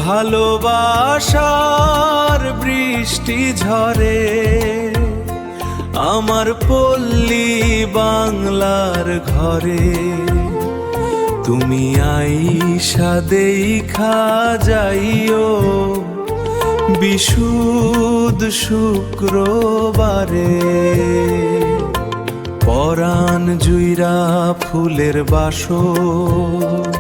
ভালোবাসার বৃষ্টি ঝরে আমার পল্লী বাংলার ঘরে। তুমি আইসা দেখা যাইও বিশুদ্ধ শুক্রবারে। পরাণ জুইরা ফুলের বাসর,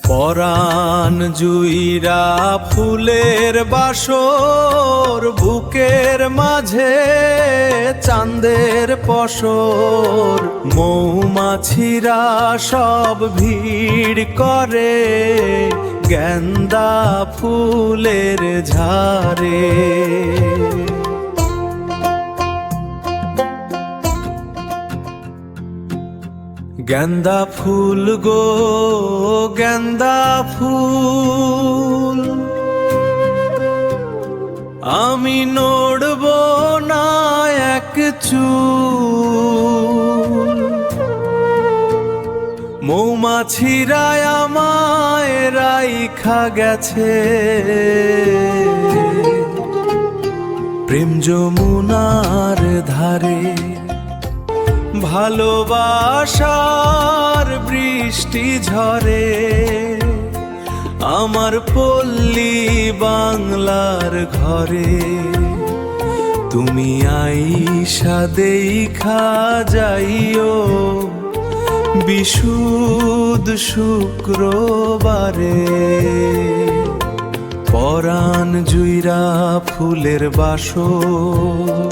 পরাণ জুইরা ফুলের বাসর, বুকের মাঝে চাঁদের পসর। মৌমাছিরা সব ভিড় করে গেন্দা ফুলের ঝাড়ে। গেন্দা ফুল গো গেন্দা ফুল, আমি নড়ব না এক চুল। মৌমাছিরা আমায় রাইখা গেছে প্রেম যমুনার ধারে। ভালোবাসার বৃষ্টি ঝরে আমার পল্লী বাংলার ঘরে। তুমি আইসা দেখা যাইও বিশুদ্ধ শুক্রবারে। পরাণ জুইরা ফুলের বাসর,